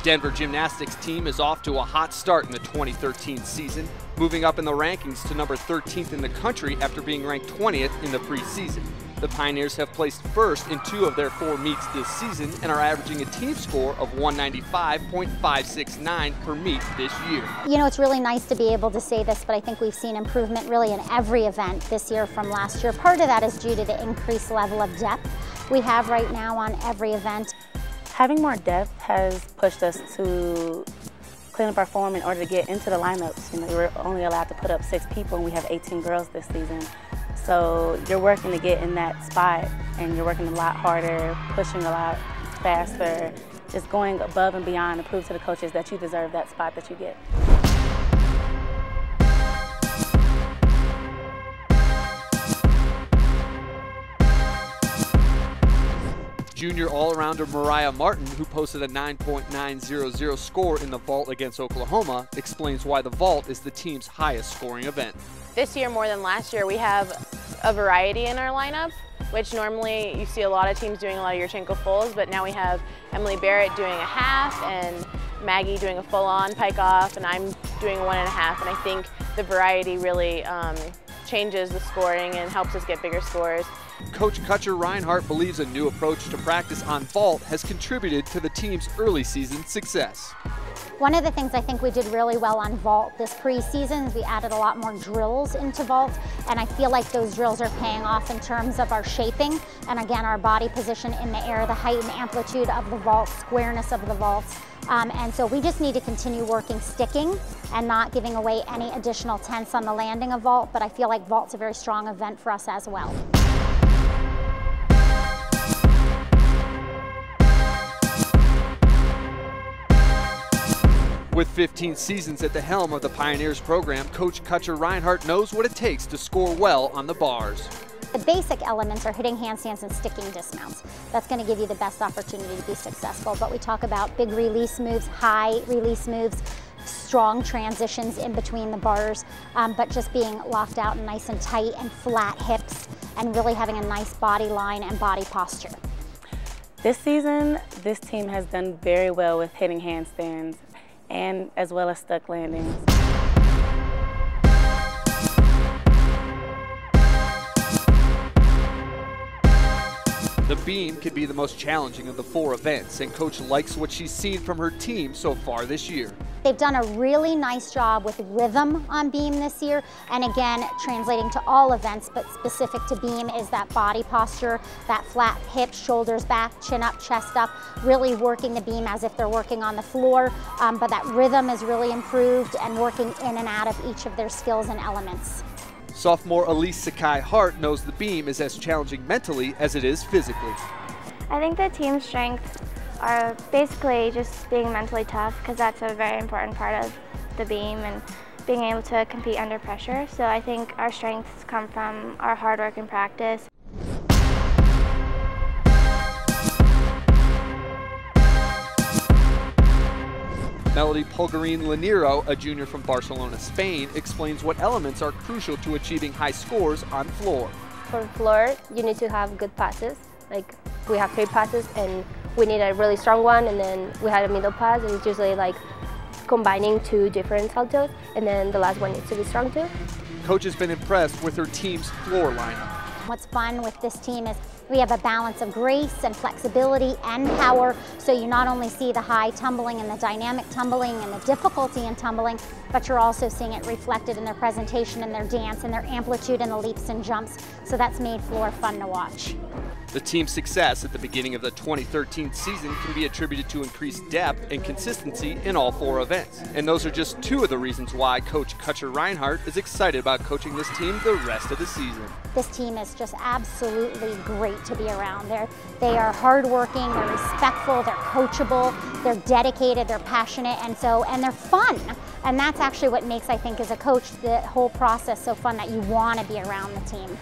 Denver Gymnastics team is off to a hot start in the 2013 season, moving up in the rankings to number 13th in the country after being ranked 20th in the preseason. The Pioneers have placed first in 2 of their 4 meets this season and are averaging a team score of 195.569 per meet this year. You know, it's really nice to be able to say this, but I think we've seen improvement really in every event this year from last year. Part of that is due to the increased level of depth we have right now on every event. Having more depth has pushed us to clean up our form in order to get into the lineups. You know, we're only allowed to put up 6 people and we have 18 girls this season. So you're working to get in that spot and you're working a lot harder, pushing a lot faster, just going above and beyond to prove to the coaches that you deserve that spot that you get. Junior all-arounder Mariah Martin, who posted a 9.900 score in the vault against Oklahoma, explains why the vault is the team's highest scoring event. This year, more than last year, we have a variety in our lineup, which normally you see a lot of teams doing a lot of Yurchenko fulls, but now we have Emily Barrett doing a half and Maggie doing a full-on pike off, and I'm doing a 1.5, and I think the variety really changes the scoring and helps us get bigger scores. Coach Kutcher Rinehart believes a new approach to practice on vault has contributed to the team's early season success. One of the things I think we did really well on vault this preseason is we added a lot more drills into vault, and I feel like those drills are paying off in terms of our shaping and again our body position in the air, the height and amplitude of the vault, squareness of the vaults. And so we just need to continue working sticking and not giving away any additional tenths on the landing of vault, but I feel like vault's a very strong event for us as well. With 15 seasons at the helm of the Pioneers program, Coach Kutcher Rinehart knows what it takes to score well on the bars. The basic elements are hitting handstands and sticking dismounts. That's going to give you the best opportunity to be successful. But we talk about big release moves, high release moves, strong transitions in between the bars, but just being locked out and nice and tight and flat hips and really having a nice body line and body posture. This season, this team has done very well with hitting handstands and as well as stuck landings. The beam could be the most challenging of the 4 events, and Coach likes what she's seen from her team so far this year. They've done a really nice job with rhythm on beam this year, and again, translating to all events, but specific to beam is that body posture, that flat hips, shoulders back, chin up, chest up, really working the beam as if they're working on the floor, but that rhythm is really improved and working in and out of each of their skills and elements. Sophomore Elise Sakai Hart knows the beam is as challenging mentally as it is physically. I think the team strengths are basically just being mentally tough, because that's a very important part of the beam and being able to compete under pressure. So I think our strengths come from our hard work and practice. Melody Pulgarin-Lanero, a junior from Barcelona, Spain, explains what elements are crucial to achieving high scores on floor. For floor, you need to have good passes. Like, we have 3 passes and we need a really strong one, and then we had a middle pass, and it's usually like combining 2 different saltos, and then the last one needs to be strong too. Coach has been impressed with her team's floor lineup. What's fun with this team is we have a balance of grace and flexibility and power, so you not only see the high tumbling and the dynamic tumbling and the difficulty in tumbling, but you're also seeing it reflected in their presentation and their dance and their amplitude and the leaps and jumps, so that's made floor fun to watch. The team's success at the beginning of the 2013 season can be attributed to increased depth and consistency in all 4 events. And those are just 2 of the reasons why Coach Kutcher Rinehart is excited about coaching this team the rest of the season. This team is just absolutely great to be around. They are hardworking, they're respectful, they're coachable, they're dedicated, they're passionate, and they're fun. And that's actually what makes, I think, as a coach, the whole process so fun, that you want to be around the team.